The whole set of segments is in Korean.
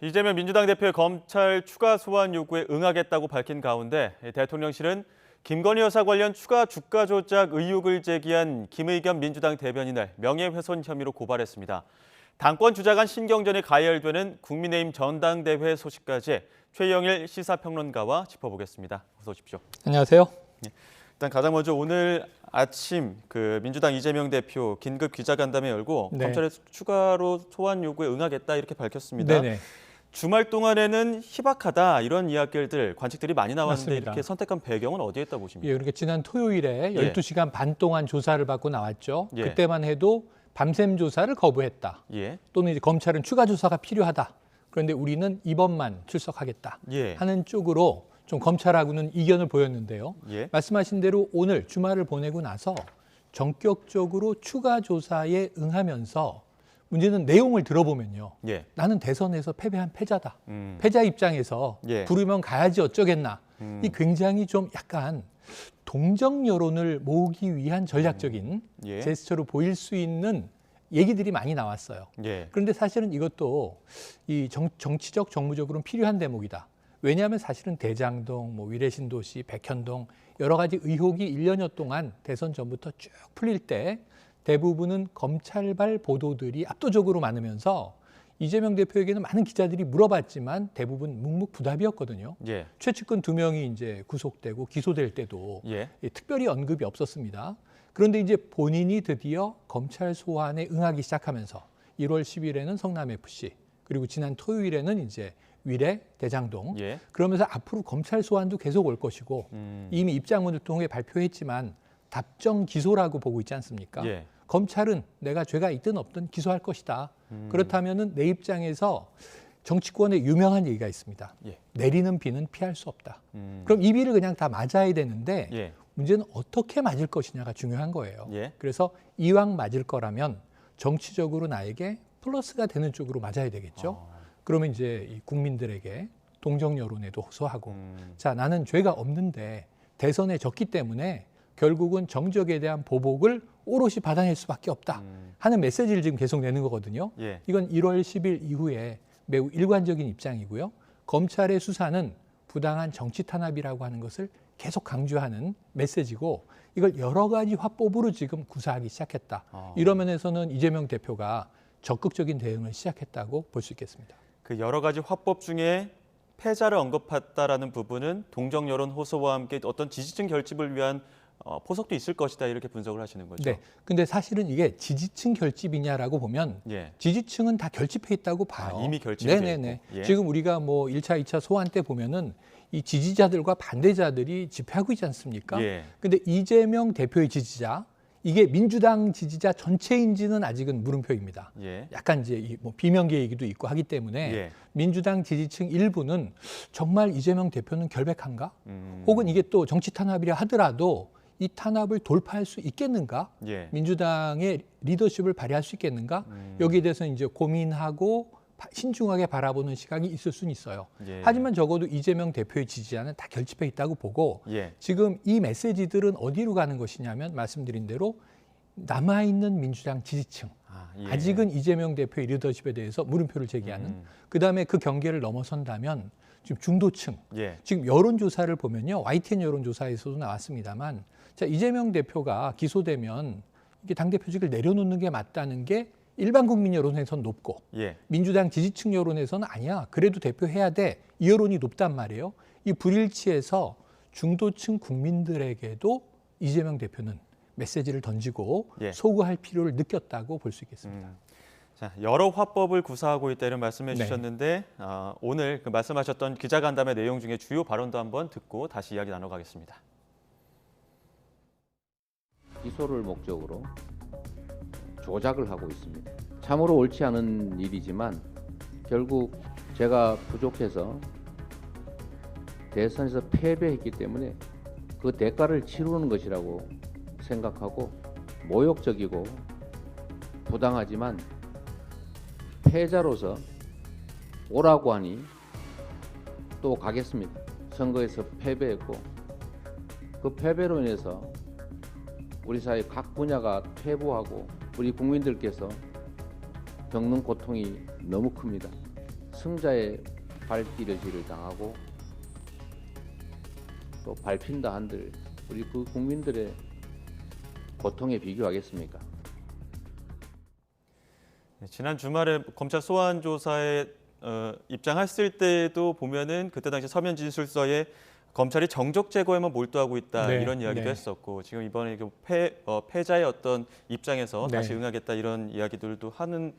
이재명 민주당 대표의 검찰 추가 소환 요구에 응하겠다고 밝힌 가운데 대통령실은 김건희 여사 관련 추가 주가 조작 의혹을 제기한 김의겸 민주당 대변인을 명예훼손 혐의로 고발했습니다. 당권 주자간 신경전이 가열되는 국민의힘 전당대회 소식까지 최영일 시사평론가와 짚어보겠습니다. 어서 오십시오. 안녕하세요. 일단 가장 먼저 오늘 아침 민주당 이재명 대표 긴급 기자간담회 열고 검찰의 추가로 소환 요구에 응하겠다 이렇게 밝혔습니다. 네네. 주말 동안에는 희박하다 이런 이야기들 관측들이 많이 나왔는데 맞습니다. 이렇게 선택한 배경은 어디에 있다 보십니까? 그러니까 지난 토요일에 12시간 반 동안 조사를 받고 나왔죠. 예. 그때만 해도 밤샘 조사를 거부했다. 예. 또는 이제 검찰은 추가 조사가 필요하다. 그런데 우리는 이번만 출석하겠다 예. 하는 쪽으로 좀 검찰하고는 이견을 보였는데요. 예. 말씀하신 대로 오늘 주말을 보내고 나서 전격적으로 추가 조사에 응하면서 문제는 내용을 들어보면요. 예. 나는 대선에서 패배한 패자다. 음. 패자 입장에서 예. 부르면 가야지 어쩌겠나. 이 굉장히 좀 약간 동정 여론을 모으기 위한 전략적인 예. 제스처로 보일 수 있는 얘기들이 많이 나왔어요. 예. 그런데 사실은 이것도 이 정치적, 정무적으로는 필요한 대목이다. 왜냐하면 사실은 대장동, 위례신도시, 백현동 여러 가지 의혹이 1년여 동안 대선 전부터 쭉 풀릴 때 대부분은 검찰발 보도들이 압도적으로 많으면서 이재명 대표에게는 많은 기자들이 물어봤지만 대부분 묵묵부답이었거든요. 예. 최측근 2명이 이제 구속되고 기소될 때도 예. 특별히 언급이 없었습니다. 그런데 이제 본인이 드디어 검찰 소환에 응하기 시작하면서 1월 10일에는 성남FC 그리고 지난 토요일에는 이제 위례, 대장동 예. 그러면서 앞으로 검찰 소환도 계속 올 것이고 이미 입장문을 통해 발표했지만 답정 기소라고 보고 있지 않습니까? 예. 검찰은 내가 죄가 있든 없든 기소할 것이다. 그렇다면은 내 입장에서 정치권에 유명한 얘기가 있습니다. 예. 내리는 비는 피할 수 없다. 그럼 이 비를 그냥 다 맞아야 되는데 예. 문제는 어떻게 맞을 것이냐가 중요한 거예요. 예. 그래서 이왕 맞을 거라면 정치적으로 나에게 플러스가 되는 쪽으로 맞아야 되겠죠. 그러면 이제 이 국민들에게 동정 여론에도 호소하고 자, 나는 죄가 없는데 대선에 졌기 때문에 결국은 정적에 대한 보복을 오롯이 받아낼 수밖에 없다 하는 메시지를 지금 계속 내는 거거든요. 예. 이건 1월 10일 이후에 매우 일관적인 입장이고요. 검찰의 수사는 부당한 정치 탄압이라고 하는 것을 계속 강조하는 메시지고 이걸 여러 가지 화법으로 지금 구사하기 시작했다. 이런 면에서는 이재명 대표가 적극적인 대응을 시작했다고 볼 수 있겠습니다. 그 여러 가지 화법 중에 패자를 언급했다라는 부분은 동정 여론 호소와 함께 어떤 지지층 결집을 위한 포석도 있을 것이다 이렇게 분석을 하시는 거죠. 네. 근데 사실은 이게 지지층 결집이냐라고 보면 예. 지지층은 다 결집해 있다고 봐요. 이미 결집이 돼 네네네. 있고. 예. 지금 우리가 1차, 2차 소환 때 보면은 이 지지자들과 반대자들이 집회하고 있지 않습니까? 예. 근데 이재명 대표의 지지자 이게 민주당 지지자 전체인지는 아직은 물음표입니다. 예. 약간 이제 비명계 얘기도 있고 하기 때문에 예. 민주당 지지층 일부는 정말 이재명 대표는 결백한가? 혹은 이게 또 정치 탄압이라 하더라도 이 탄압을 돌파할 수 있겠는가? 예. 민주당의 리더십을 발휘할 수 있겠는가? 여기에 대해서 이제 고민하고 신중하게 바라보는 시각이 있을 수는 있어요. 예. 하지만 적어도 이재명 대표의 지지자는 다 결집해 있다고 보고 예. 지금 이 메시지들은 어디로 가는 것이냐면 말씀드린 대로 남아있는 민주당 지지층 예. 아직은 이재명 대표의 리더십에 대해서 물음표를 제기하는 그다음에 그 경계를 넘어선다면 지금 중도층 예. 지금 여론조사를 보면요. YTN 여론조사에서도 나왔습니다만 자, 이재명 대표가 기소되면 이게 당대표직을 내려놓는 게 맞다는 게 일반 국민 여론에서는 높고 예. 민주당 지지층 여론에서는 아니야. 그래도 대표해야 돼. 이 여론이 높단 말이에요. 이 불일치에서 중도층 국민들에게도 이재명 대표는 메시지를 던지고 예. 소구할 필요를 느꼈다고 볼 수 있겠습니다. 자, 여러 화법을 구사하고 있다는 말씀해 네. 주셨는데 오늘 말씀하셨던 기자간담회 내용 중에 주요 발언도 한번 듣고 다시 이야기 나눠가겠습니다. 기소를 목적으로 조작을 하고 있습니다. 참으로 옳지 않은 일이지만 결국 제가 부족해서 대선에서 패배했기 때문에 그 대가를 치르는 것이라고 생각하고 모욕적이고 부당하지만 패자로서 오라고 하니 또 가겠습니다. 선거에서 패배했고 그 패배로 인해서 우리 사회 각 분야가 퇴보하고 우리 국민들께서 겪는 고통이 너무 큽니다. 승자의 발길을 당하고 또 밟힌다 한들 우리 그 국민들의 고통에 비교하겠습니까? 지난 주말에 검찰 소환 조사에 입장했을 때도 보면은 그때 당시 서면 진술서에 검찰이 정적 제거에만 몰두하고 있다 네, 이런 이야기도 네. 했었고 지금 이번에 패자의 어떤 입장에서 네. 다시 응하겠다 이런 이야기들도 하는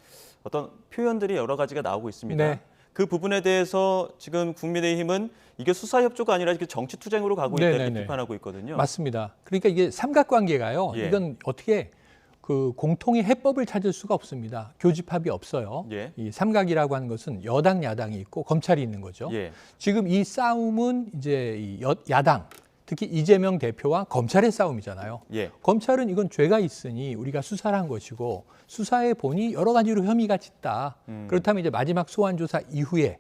어떤 표현들이 여러 가지가 나오고 있습니다. 네. 그 부분에 대해서 지금 국민의힘은 이게 수사 협조가 아니라 이렇게 정치 투쟁으로 가고 있다 네, 이렇게 네, 네. 비판하고 있거든요. 맞습니다. 그러니까 이게 삼각관계가요. 예. 이건 어떻게 그 공통의 해법을 찾을 수가 없습니다. 교집합이 없어요. 예. 이 삼각이라고 하는 것은 여당, 야당이 있고 검찰이 있는 거죠. 예. 지금 이 싸움은 이제 이 야당, 특히 이재명 대표와 검찰의 싸움이잖아요. 예. 검찰은 이건 죄가 있으니 우리가 수사를 한 것이고 수사해 보니 여러 가지로 혐의가 짙다. 그렇다면 이제 마지막 소환 조사 이후에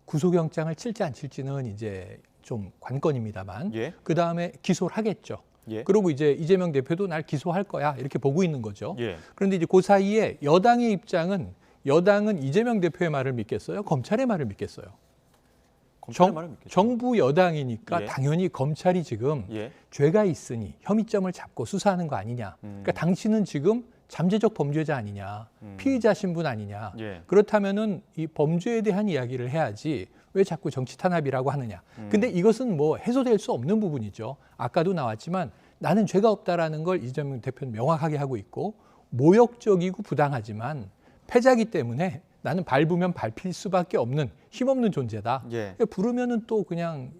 구속영장을 칠지 안 칠지는 이제 좀 관건입니다만 예. 그 다음에 기소를 하겠죠. 예. 그리고 이제 이재명 대표도 날 기소할 거야 이렇게 보고 있는 거죠. 예. 그런데 이제 그 사이에 여당의 입장은 여당은 이재명 대표의 말을 믿겠어요? 검찰의 말을 믿겠어요? 검찰의 말을 믿겠죠. 정부 여당이니까 예. 당연히 검찰이 지금 예. 죄가 있으니 혐의점을 잡고 수사하는 거 아니냐. 그러니까 당신은 지금 잠재적 범죄자 아니냐, 피의자 신분 아니냐. 예. 그렇다면은 이 범죄에 대한 이야기를 해야지 왜 자꾸 정치 탄압이라고 하느냐. 근데 이것은 뭐 해소될 수 없는 부분이죠. 아까도 나왔지만 나는 죄가 없다라는 걸 이재명 대표는 명확하게 하고 있고 모욕적이고 부당하지만 패자기 때문에 나는 밟으면 밟힐 수밖에 없는 힘없는 존재다. 예. 부르면은 또 그냥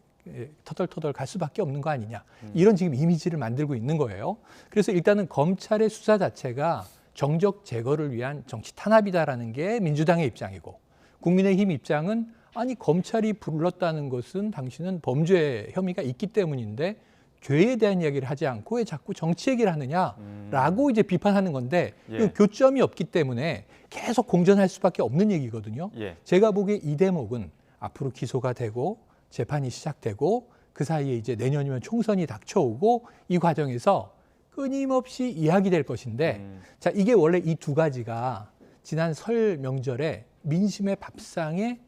터덜터덜 갈 수밖에 없는 거 아니냐. 이런 지금 이미지를 만들고 있는 거예요. 그래서 일단은 검찰의 수사 자체가 정적 제거를 위한 정치 탄압이다라는 게 민주당의 입장이고 국민의힘 입장은 아니 검찰이 불렀다는 것은 당신은 범죄 혐의가 있기 때문인데 죄에 대한 이야기를 하지 않고 왜 자꾸 정치 얘기를 하느냐라고 이제 비판하는 건데 예. 그 교점이 없기 때문에 계속 공전할 수밖에 없는 얘기거든요. 예. 제가 보기에 이 대목은 앞으로 기소가 되고 재판이 시작되고 그 사이에 이제 내년이면 총선이 닥쳐오고 이 과정에서 끊임없이 이야기될 것인데 자 이게 원래 이 두 가지가 지난 설 명절에 민심의 밥상에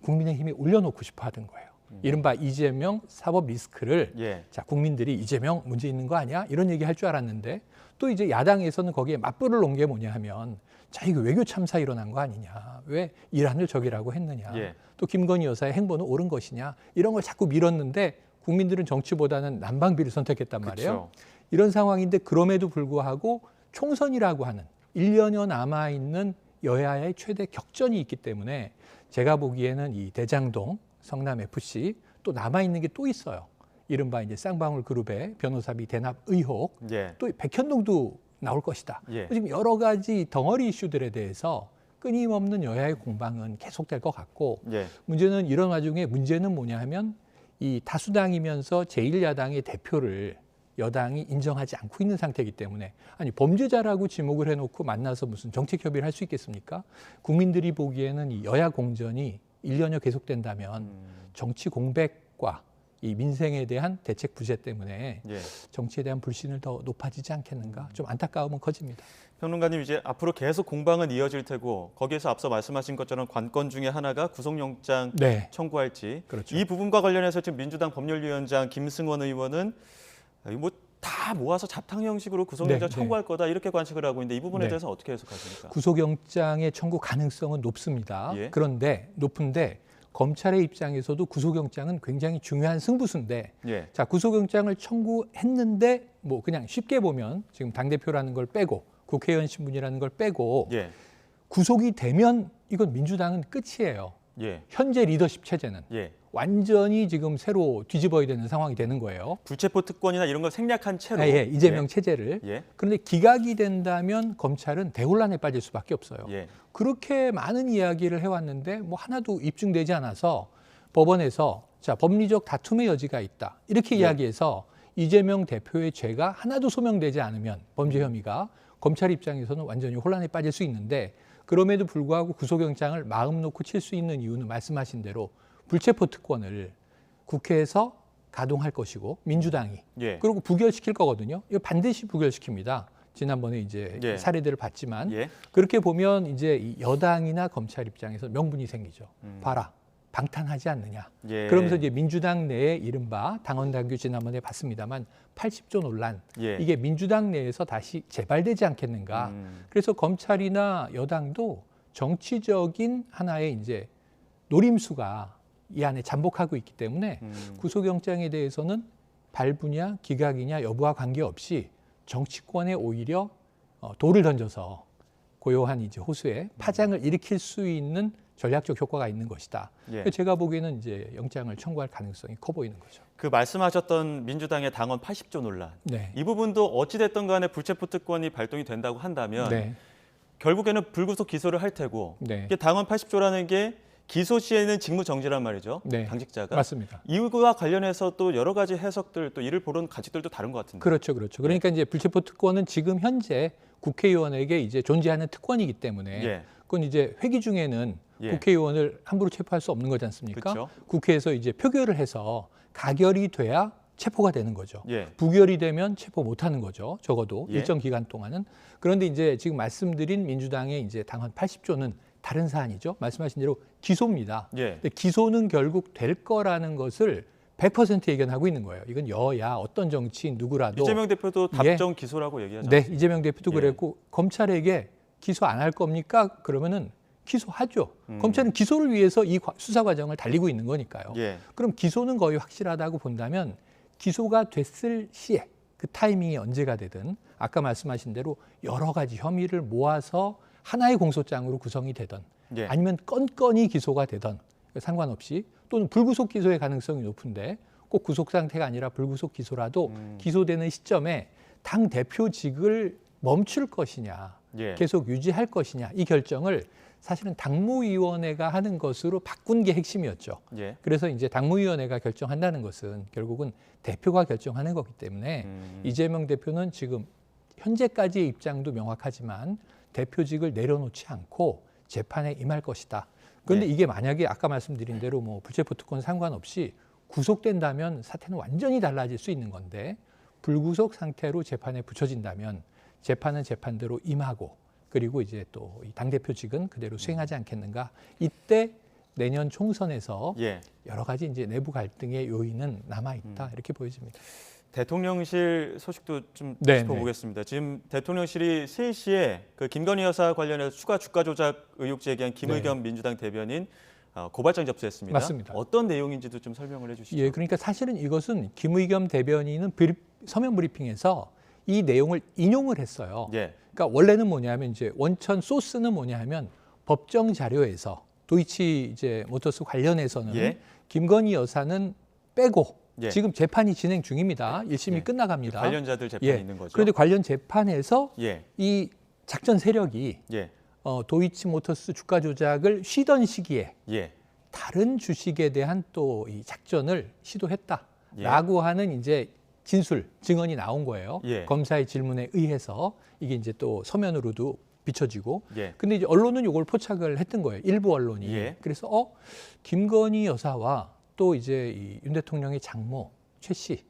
국민의힘이 올려놓고 싶어 하던 거예요. 이른바 이재명 사법 리스크를 예. 자 국민들이 이재명 문제 있는 거 아니야? 이런 얘기 할 줄 알았는데 또 이제 야당에서는 거기에 맞불을 놓은 게 뭐냐 하면 자 이거 외교 참사 일어난 거 아니냐? 왜 이란을 적이라고 했느냐? 예. 또 김건희 여사의 행보는 옳은 것이냐? 이런 걸 자꾸 밀었는데 국민들은 정치보다는 난방비를 선택했단 말이에요. 그쵸. 이런 상황인데 그럼에도 불구하고 총선이라고 하는 1년여 남아있는 여야의 최대 격전이 있기 때문에 제가 보기에는 이 대장동, 성남FC 또 남아있는 게 또 있어요. 이른바 이제 쌍방울 그룹의 변호사비 대납 의혹, 예. 또 백현동도 나올 것이다. 예. 지금 여러 가지 덩어리 이슈들에 대해서 끊임없는 여야의 공방은 계속될 것 같고 예. 문제는 이런 와중에 문제는 뭐냐 하면 이 다수당이면서 제1야당의 대표를 여당이 인정하지 않고 있는 상태이기 때문에 아니 범죄자라고 지목을 해놓고 만나서 무슨 정책 협의를 할 수 있겠습니까? 국민들이 보기에는 이 여야 공전이 1년여 계속된다면 정치 공백과 이 민생에 대한 대책 부재 때문에 예. 정치에 대한 불신을 더 높아지지 않겠는가? 좀 안타까움은 커집니다. 평론가님 이제 앞으로 계속 공방은 이어질 테고 거기에서 앞서 말씀하신 것처럼 관건 중에 하나가 구속영장 네. 청구할지 그렇죠. 이 부분과 관련해서 지금 민주당 법률위원장 김승원 의원은 뭐 다 모아서 잡탕 형식으로 구속영장 네, 청구할 거다 이렇게 관측을 하고 있는데 이 부분에 네. 대해서 어떻게 해석하십니까? 구속영장의 청구 가능성은 높습니다. 예. 그런데 높은데 검찰의 입장에서도 구속영장은 굉장히 중요한 승부수인데 예. 자 구속영장을 청구했는데 뭐 그냥 쉽게 보면 지금 당대표라는 걸 빼고 국회의원 신분이라는 걸 빼고 예. 구속이 되면 이건 민주당은 끝이에요. 예. 현재 리더십 체제는 예. 완전히 지금 새로 뒤집어야 되는 상황이 되는 거예요. 불체포 특권이나 이런 걸 생략한 채로 이재명 체제를. 예. 그런데 기각이 된다면 검찰은 대혼란에 빠질 수밖에 없어요. 예. 그렇게 많은 이야기를 해왔는데 뭐 하나도 입증되지 않아서 법원에서 자 법리적 다툼의 여지가 있다 이렇게 이야기해서 이재명 대표의 죄가 하나도 소명되지 않으면 범죄 혐의가 검찰 입장에서는 완전히 혼란에 빠질 수 있는데 그럼에도 불구하고 구속영장을 마음 놓고 칠 수 있는 이유는 말씀하신 대로 불체포 특권을 국회에서 가동할 것이고 민주당이 예. 그리고 부결시킬 거거든요. 이거 반드시 부결시킵니다. 지난번에 이제 예. 사례들을 봤지만 예. 그렇게 보면 이제 이 여당이나 검찰 입장에서 명분이 생기죠. 봐라. 방탄하지 않느냐. 예. 그러면서 이제 민주당 내에 이른바 당원 당규 지난번에 봤습니다만 80조 논란. 예. 이게 민주당 내에서 다시 재발되지 않겠는가. 그래서 검찰이나 여당도 정치적인 하나의 이제 노림수가 이 안에 잠복하고 있기 때문에 구속영장에 대해서는 발부냐 기각이냐 여부와 관계없이 정치권에 오히려 돌을 던져서 고요한 이제 호수에 파장을 일으킬 수 있는 전략적 효과가 있는 것이다. 예. 제가 보기에는 이제 영장을 청구할 가능성이 커 보이는 거죠. 그 말씀하셨던 민주당의 당원 80조 논란. 네. 이 부분도 어찌됐든 간에 불체포 특권이 발동이 된다고 한다면 네. 결국에는 불구속 기소를 할 테고 네. 이게 당원 80조라는 게 기소 시에는 직무 정지란 말이죠. 네. 당직자가. 맞습니다. 이유와 관련해서 또 여러 가지 해석들 또 이를 보는 가치들도 다른 것 같은데. 그렇죠, 그렇죠. 그러니까 이제 불체포 특권은 지금 현재 국회의원에게 이제 존재하는 특권이기 때문에 예. 그건 이제 회기 중에는 예. 국회의원을 함부로 체포할 수 없는 거지 않습니까? 그렇죠. 국회에서 이제 표결을 해서 가결이 돼야 체포가 되는 거죠. 예. 부결이 되면 체포 못 하는 거죠. 적어도 예. 일정 기간 동안은. 그런데 이제 지금 말씀드린 민주당의 이제 당헌 80조는 다른 사안이죠. 말씀하신 대로 기소입니다. 예. 근데 기소는 결국 될 거라는 것을 100% 예견하고 있는 거예요. 이건 여야 어떤 정치인 누구라도 이재명 대표도 예. 답정 기소라고 얘기하잖아요. 네, 이재명 대표도 예. 그랬고 검찰에게 기소 안 할 겁니까? 그러면은 기소하죠. 검찰은 기소를 위해서 이 수사 과정을 달리고 있는 거니까요. 예. 그럼 기소는 거의 확실하다고 본다면 기소가 됐을 시에 그 타이밍이 언제가 되든 아까 말씀하신 대로 여러 가지 혐의를 모아서 하나의 공소장으로 구성이 되든 예. 아니면 건건이 기소가 되든 상관없이 또는 불구속 기소의 가능성이 높은데 꼭 구속 상태가 아니라 불구속 기소라도 기소되는 시점에 당 대표직을 멈출 것이냐 예. 계속 유지할 것이냐 이 결정을 사실은 당무위원회가 하는 것으로 바꾼 게 핵심이었죠. 예. 그래서 이제 당무위원회가 결정한다는 것은 결국은 대표가 결정하는 거기 때문에 이재명 대표는 지금 현재까지의 입장도 명확하지만 대표직을 내려놓지 않고 재판에 임할 것이다. 그런데 네. 이게 만약에 아까 말씀드린 대로 뭐 불체포 특권 상관없이 구속된다면 사태는 완전히 달라질 수 있는 건데 불구속 상태로 재판에 붙여진다면 재판은 재판대로 임하고 그리고 이제 또 당대표직은 그대로 수행하지 않겠는가. 이때 내년 총선에서 예. 여러 가지 이제 내부 갈등의 요인은 남아 있다 이렇게 보여집니다. 대통령실 소식도 좀 네, 짚어보겠습니다. 지금 대통령실이 3시에 그 김건희 여사 관련해서 추가 주가 조작 의혹 제기한 김의겸 민주당 대변인 고발장 접수했습니다. 맞습니다. 어떤 내용인지도 좀 설명을 해주시죠. 예, 그러니까 사실은 이것은 김의겸 대변인은 서면 브리핑에서 이 내용을 인용을 했어요. 예. 그러니까 원래는 뭐냐면 이제 원천 소스는 뭐냐면 법정 자료에서 도이치 이제 모터스 관련해서는 예. 김건희 여사는 빼고 예. 지금 재판이 진행 중입니다. 1심이 예. 끝나갑니다. 관련자들 재판이 예. 있는 거죠. 그런데 관련 재판에서 예. 이 작전 세력이 예. 도이치 모터스 주가 조작을 쉬던 시기에 예. 다른 주식에 대한 또 이 작전을 시도했다라고 예. 하는 이제 진술 증언이 나온 거예요. 예. 검사의 질문에 의해서 이게 이제 또 서면으로도 비춰지고. 예. 근데 이제 언론은 이걸 포착을 했던 거예요. 일부 언론이. 예. 그래서 김건희 여사와 또 이제 이 윤 대통령의 장모 최 씨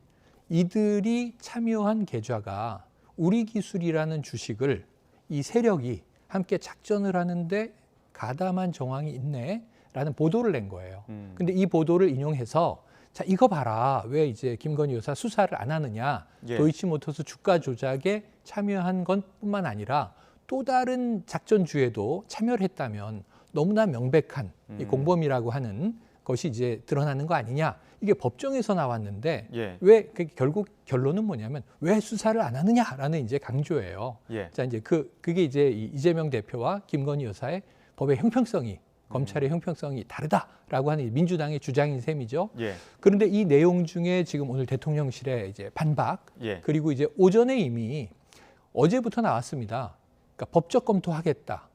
이들이 참여한 계좌가 우리 기술이라는 주식을 이 세력이 함께 작전을 하는데 가담한 정황이 있네라는 보도를 낸 거예요. 근데 이 보도를 인용해서 자 이거 봐라 왜 이제 김건희 여사 수사를 안 하느냐 예. 도이치모터스 주가 조작에 참여한 것뿐만 아니라 또 다른 작전주에도 참여를 했다면 너무나 명백한 이 공범이라고 하는 것이 이제 드러나는 거 아니냐 이게 법정에서 나왔는데 예. 왜 결국 결론은 뭐냐면 왜 수사를 안 하느냐라는 이제 강조예요. 예. 자 이제 그게 이제 이재명 대표와 김건희 여사의 법의 형평성이 검찰의 형평성이 다르다라고 하는 민주당의 주장인 셈이죠. 예. 그런데 이 내용 중에 지금 오늘 대통령실의 이제 반박 예. 그리고 이제 오전에 이미 어제부터 나왔습니다. 그러니까 법적 검토하겠다.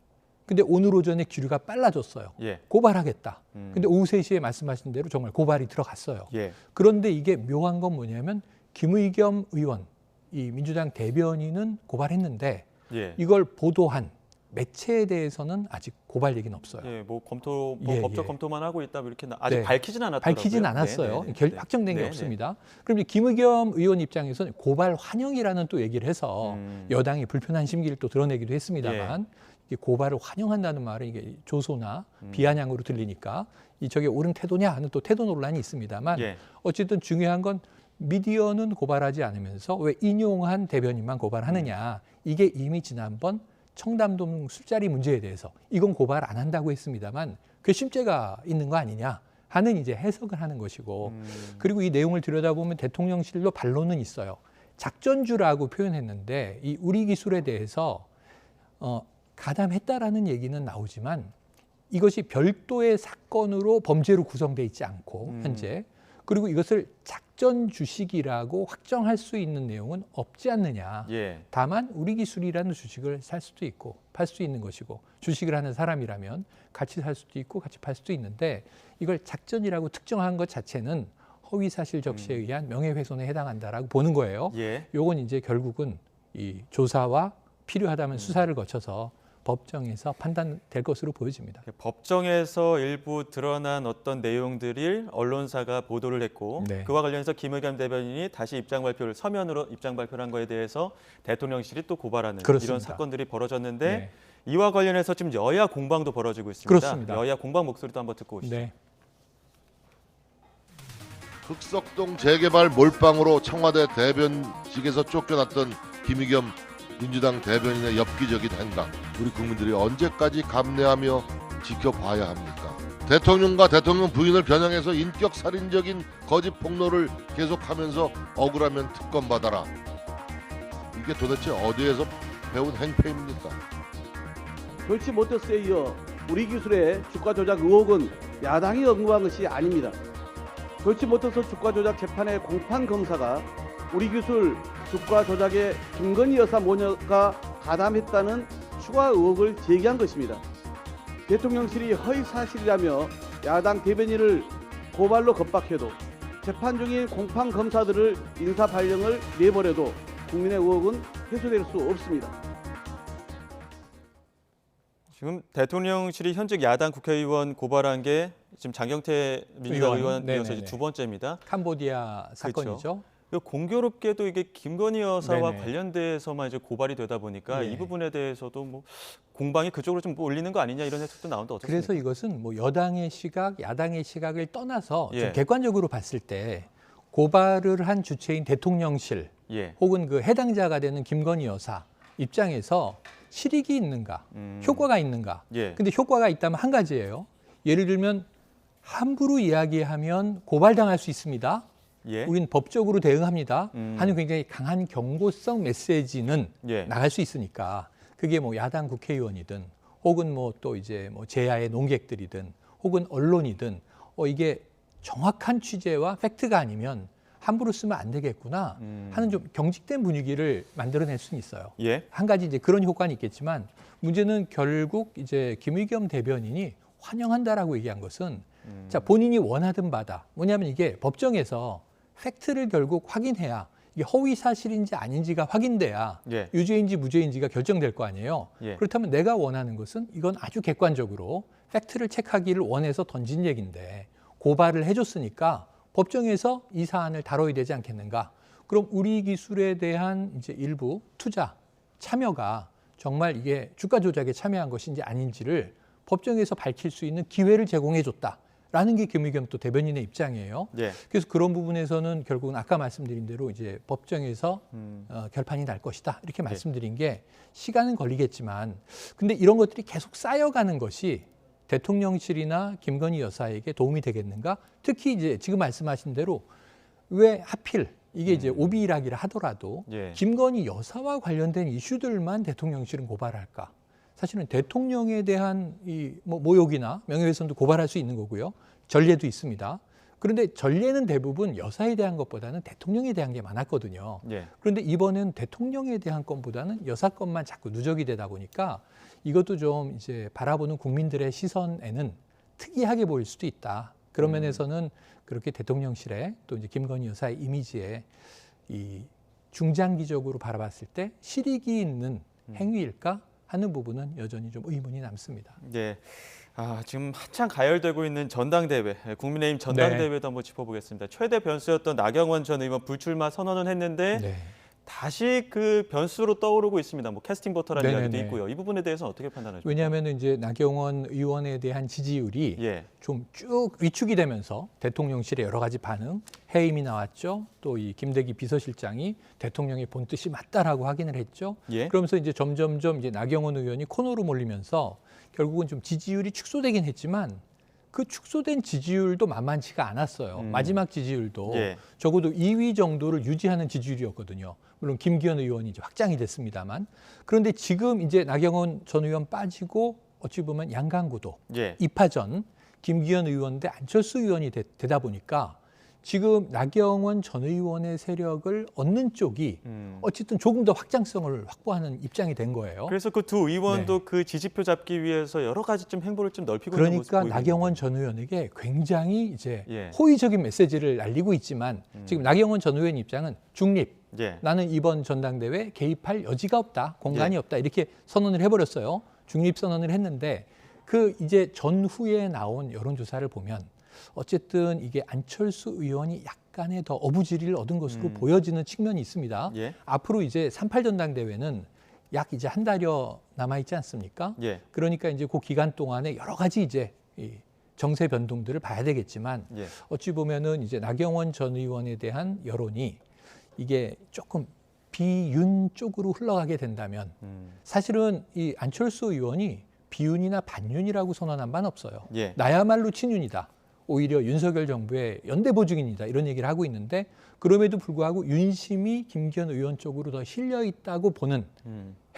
근데 오늘 오전에 기류가 빨라졌어요. 예. 고발하겠다. 근데 오후 3시에 말씀하신 대로 정말 고발이 들어갔어요. 예. 그런데 이게 묘한 건 뭐냐면 김의겸 의원, 이 민주당 대변인은 고발했는데 예. 이걸 보도한 매체에 대해서는 아직 고발 얘기는 없어요. 예, 뭐 검토, 예, 법적 예. 검토만 하고 있다 뭐 이렇게 아직 네. 밝히진 않았더라고요. 밝히진 않았어요. 네, 네, 네. 확정된 게 네, 없습니다. 그럼 이제 김의겸 의원 입장에서는 고발 환영이라는 또 얘기를 해서 여당이 불편한 심기를 또 드러내기도 했습니다만 이게 고발을 환영한다는 말은 이게 조소나 비아냥으로 들리니까 이 저게 옳은 태도냐 하는 또 태도 논란이 있습니다만 예. 어쨌든 중요한 건 미디어는 고발하지 않으면서 왜 인용한 대변인만 고발하느냐. 이게 이미 지난번 청담동 술자리 문제에 대해서 이건 고발 안 한다고 했습니다만 괘씸죄가 있는 거 아니냐 하는 이제 해석을 하는 것이고 그리고 이 내용을 들여다보면 대통령실로 반론은 있어요. 작전주라고 표현했는데 이 우리 기술에 대해서 가담했다라는 얘기는 나오지만 이것이 별도의 사건으로 범죄로 구성돼 있지 않고 현재 그리고 이것을 작전 주식이라고 확정할 수 있는 내용은 없지 않느냐. 예. 다만 우리 기술이라는 주식을 살 수도 있고 팔 수 있는 것이고 주식을 하는 사람이라면 같이 살 수도 있고 같이 팔 수도 있는데 이걸 작전이라고 특정한 것 자체는 허위 사실 적시에 의한 명예훼손에 해당한다라고 보는 거예요. 예. 요건 이제 결국은 이 조사와 필요하다면 수사를 거쳐서 법정에서 판단될 것으로 보여집니다. 법정에서 일부 드러난 어떤 내용들을 언론사가 보도를 했고 네. 그와 관련해서 김의겸 대변인이 다시 입장 발표를 서면으로 입장 발표를 한 거에 대해서 대통령실이 또 고발하는 그렇습니다. 이런 사건들이 벌어졌는데 네. 이와 관련해서 지금 여야 공방도 벌어지고 있습니다. 그렇습니다. 여야 공방 목소리도 한번 듣고 오시죠. 네. 흑석동 재개발 몰빵으로 청와대 대변직에서 쫓겨났던 김의겸 민주당 대변인의 엽기적인 행각, 우리 국민들이 언제까지 감내하며 지켜봐야 합니까? 대통령과 대통령 부인을 겨냥해서 인격 살인적인 거짓 폭로를 계속하면서 억울하면 특검 받아라. 이게 도대체 어디에서 배운 행패입니까? 도이치모터스에 이어 우리 기술의 주가 조작 의혹은 야당이 언급한 것이 아닙니다. 도이치모터스 주가 조작 재판의 공판 검사가 우리 기술 주가 조작에 김건희 여사 모녀가 가담했다는 추가 의혹을 제기한 것입니다. 대통령실이 허위 사실이라며 야당 대변인을 고발로 겁박해도 재판 중인 공판 검사들을 인사 발령을 내버려도 국민의 의혹은 해소될 수 없습니다. 지금 대통령실이 현직 야당 국회의원 고발한 게 지금 장경태 민주당 의원 이어서 이제 두 번째입니다. 캄보디아 사건이죠. 공교롭게도 이게 김건희 여사와 네네. 관련돼서만 이제 고발이 되다 보니까 네. 이 부분에 대해서도 뭐 공방이 그쪽으로 좀 몰리는 거 아니냐 이런 해석도 나오는데 어떻습니까? 그래서 이것은 뭐 여당의 시각, 야당의 시각을 떠나서 좀 예. 객관적으로 봤을 때 고발을 한 주체인 대통령실 예. 혹은 그 해당자가 되는 김건희 여사 입장에서 실익이 있는가, 효과가 있는가. 예. 근데 효과가 있다면 한 가지예요. 예를 들면 함부로 이야기하면 고발당할 수 있습니다. 예. 우리는 법적으로 대응합니다. 하는 굉장히 강한 경고성 메시지는 예. 나갈 수 있으니까 그게 뭐 야당 국회의원이든 혹은 뭐 또 이제 뭐 제야의 논객들이든 혹은 언론이든 이게 정확한 취재와 팩트가 아니면 함부로 쓰면 안 되겠구나 하는 좀 경직된 분위기를 만들어낼 수는 있어요. 예. 한 가지 이제 그런 효과는 있겠지만 문제는 결국 이제 김의겸 대변인이 환영한다라고 얘기한 것은 자 본인이 원하던 바다 뭐냐면 이게 법정에서 팩트를 결국 확인해야 이게 허위 사실인지 아닌지가 확인돼야 예. 유죄인지 무죄인지가 결정될 거 아니에요. 예. 그렇다면 내가 원하는 것은 이건 아주 객관적으로 팩트를 체크하기를 원해서 던진 얘기인데 고발을 해줬으니까 법정에서 이 사안을 다뤄야 되지 않겠는가. 그럼 우리 기술에 대한 이제 일부 투자, 참여가 정말 이게 주가 조작에 참여한 것인지 아닌지를 법정에서 밝힐 수 있는 기회를 제공해줬다라는 게 김의겸 또 대변인의 입장이에요. 예. 그래서 그런 부분에서는 결국은 아까 말씀드린 대로 이제 법정에서 결판이 날 것이다 이렇게 말씀드린 게 시간은 걸리겠지만 근데 이런 것들이 계속 쌓여가는 것이 대통령실이나 김건희 여사에게 도움이 되겠는가? 특히 이제 지금 말씀하신 대로 왜 하필 이게 이제 오비락이라 하더라도 예. 김건희 여사와 관련된 이슈들만 대통령실은 고발할까? 사실은 대통령에 대한 이 뭐 모욕이나 명예훼손도 고발할 수 있는 거고요. 전례도 있습니다. 그런데 전례는 대부분 여사에 대한 것보다는 대통령에 대한 게 많았거든요. 예. 그런데 이번엔 대통령에 대한 건보다는 여사 건만 자꾸 누적이 되다 보니까 이것도 좀 이제 바라보는 국민들의 시선에는 특이하게 보일 수도 있다. 그런 면에서는 그렇게 대통령실에 또 이제 김건희 여사의 이미지에 이 중장기적으로 바라봤을 때 실익이 있는 행위일까? 하는 부분은 여전히 좀 의문이 남습니다. 예. 지금 한창 가열되고 있는 전당대회, 국민의힘 전당대회도 한번 짚어보겠습니다. 최대 변수였던 나경원 전 의원 불출마 선언은 했는데 네. 다시 그 변수로 떠오르고 있습니다. 뭐 캐스팅 보터라는 네네네. 이야기도 있고요. 이 부분에 대해서는 어떻게 판단하십니까? 왜냐하면 이제 나경원 의원에 대한 지지율이 예. 좀 쭉 위축이 되면서 대통령실의 여러 가지 반응, 해임이 나왔죠. 또 이 김대기 비서실장이 대통령의 본 뜻이 맞다라고 확인을 했죠. 예. 그러면서 이제 점점점 이제 나경원 의원이 코너로 몰리면서 결국은 좀 지지율이 축소되긴 했지만 그 축소된 지지율도 만만치가 않았어요. 마지막 지지율도 예. 적어도 2위 정도를 유지하는 지지율이었거든요. 물론 김기현 의원이 이제 확장이 됐습니다만. 그런데 지금 이제 나경원 전 의원 빠지고 어찌 보면 양강구도 예. 2파전 김기현 의원 대 안철수 의원이 되다 보니까 지금 나경원 전 의원의 세력을 얻는 쪽이 어쨌든 조금 더 확장성을 확보하는 입장이 된 거예요. 그래서 그 두 의원도 그 지지표 잡기 위해서 여러 가지 좀 행보를 좀 넓히고 있는 모습 그러니까 보이거든요. 나경원 전 의원에게 굉장히 이제 예. 호의적인 메시지를 날리고 있지만 지금 나경원 전 의원 입장은 중립. 예. 나는 이번 전당대회 개입할 여지가 없다, 공간이 예. 없다 이렇게 선언을 해버렸어요. 중립 선언을 했는데 그 이제 전후에 나온 여론조사를 보면 어쨌든 이게 안철수 의원이 약간의 더 어부지리를 얻은 것으로 보여지는 측면이 있습니다. 예. 앞으로 이제 38 전당대회는 약 이제 한 달여 남아 있지 않습니까? 예. 그러니까 이제 그 기간 동안에 여러 가지 이제 이 정세 변동들을 봐야 되겠지만 예. 어찌 보면은 이제 나경원 전 의원에 대한 여론이 이게 조금 비윤 쪽으로 흘러가게 된다면 사실은 이 안철수 의원이 비윤이나 반윤이라고 선언한 바는 없어요. 예. 나야말로 친윤이다. 오히려 윤석열 정부의 연대 보증인이다. 이런 얘기를 하고 있는데 그럼에도 불구하고 윤심이 김기현 의원 쪽으로 더 실려 있다고 보는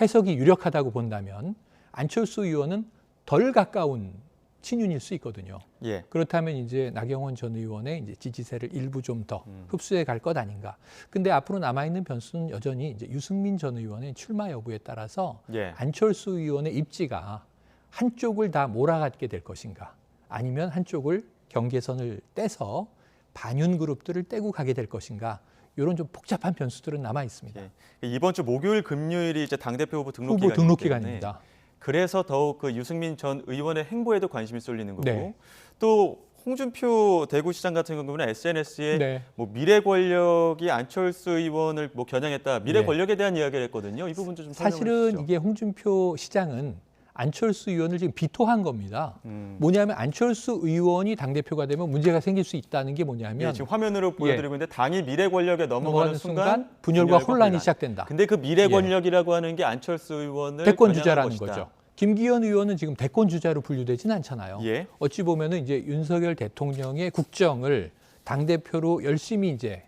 해석이 유력하다고 본다면 안철수 의원은 덜 가까운 친윤일 수 있거든요. 예. 그렇다면 이제 나경원 전 의원의 이제 지지세를 일부 좀 더 흡수해 갈 것 아닌가. 근데 앞으로 남아 있는 변수는 여전히 이제 유승민 전 의원의 출마 여부에 따라서 예. 안철수 의원의 입지가 한쪽을 다 몰아가게 될 것인가, 아니면 한쪽을 경계선을 떼서 반윤 그룹들을 떼고 가게 될 것인가. 이런 좀 복잡한 변수들은 남아 있습니다. 예. 이번 주 목요일, 금요일이 이제 당대표 후보 등록 후보 등록 기간이기 때문에 기간입니다. 그래서 더욱 그 유승민 전 의원의 행보에도 관심이 쏠리는 거고 네. 또 홍준표 대구시장 같은 경우는 SNS에 네. 뭐 미래 권력이 안철수 의원을 뭐 겨냥했다, 미래 네. 권력에 대한 이야기를 했거든요. 이 부분도 좀 설명해 사실은 주시죠. 이게 홍준표 시장은 안철수 의원을 지금 비토한 겁니다. 뭐냐면 안철수 의원이 당대표가 되면 문제가 생길 수 있다는 게 뭐냐면 예, 지금 화면으로 보여드리고 있는데 당이 미래 권력에 넘어가는 순간 분열과 혼란이 시작된다. 근데 그 미래 예. 권력이라고 하는 게 안철수 의원을 대권 겨냥한 주자라는 것이다. 거죠. 김기현 의원은 지금 대권 주자로 분류되지는 않잖아요. 예. 어찌 보면은 이제 윤석열 대통령의 국정을 당대표로 열심히 이제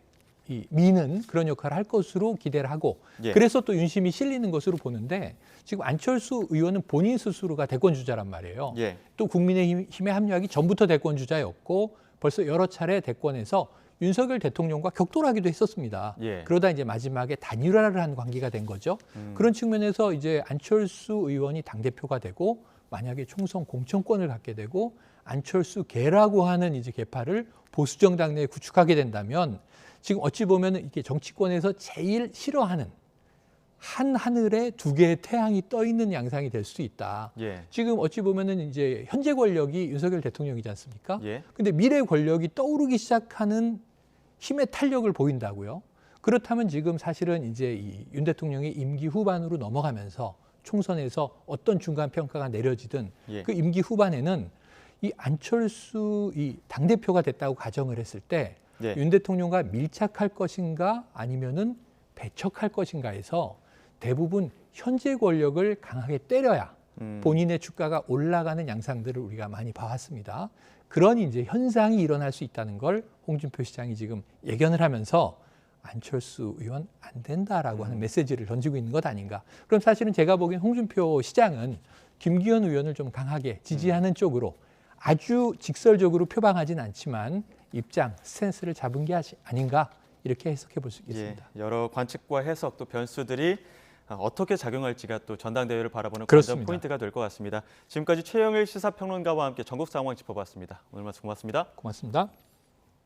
이 미는 그런 역할을 할 것으로 기대를 하고 예. 그래서 또 윤심이 실리는 것으로 보는데 지금 안철수 의원은 본인 스스로가 대권 주자란 말이에요. 예. 또 국민의힘에 합류하기 전부터 대권 주자였고 벌써 여러 차례 대권에서 윤석열 대통령과 격돌하기도 했었습니다. 예. 그러다 이제 마지막에 단일화를 한 관계가 된 거죠. 그런 측면에서 이제 안철수 의원이 당대표가 되고 만약에 총선 공천권을 갖게 되고 안철수계라고 하는 이제 계파를 보수정당 내에 구축하게 된다면 지금 어찌 보면 이게 정치권에서 제일 싫어하는 한 하늘에 두 개의 태양이 떠 있는 양상이 될 수 있다. 예. 지금 어찌 보면은 이제 현재 권력이 윤석열 대통령이지 않습니까? 예. 근데 미래 권력이 떠오르기 시작하는 힘의 탄력을 보인다고요. 그렇다면 지금 사실은 이제 이 윤 대통령이 임기 후반으로 넘어가면서 총선에서 어떤 중간 평가가 내려지든 예. 그 임기 후반에는 이 안철수 이 당대표가 됐다고 가정을 했을 때 예. 윤 대통령과 밀착할 것인가 아니면은 배척할 것인가에서 대부분 현재 권력을 강하게 때려야 본인의 주가가 올라가는 양상들을 우리가 많이 봐왔습니다. 그런 이제 현상이 일어날 수 있다는 걸 홍준표 시장이 지금 예견을 하면서 안철수 의원 안 된다라고 하는 메시지를 던지고 있는 것 아닌가. 그럼 사실은 제가 보기엔 홍준표 시장은 김기현 의원을 좀 강하게 지지하는 쪽으로 아주 직설적으로 표방하진 않지만 입장, 스탠스를 잡은 게 아닌가 이렇게 해석해 볼 수 있겠습니다. 예, 여러 관측과 해석 또 변수들이 어떻게 작용할지가 또 전당대회를 바라보는 그렇습니다. 관전 포인트가 될 것 같습니다. 지금까지 최영일 시사평론가와 함께 전국 상황 짚어봤습니다. 오늘 말씀 고맙습니다. 고맙습니다.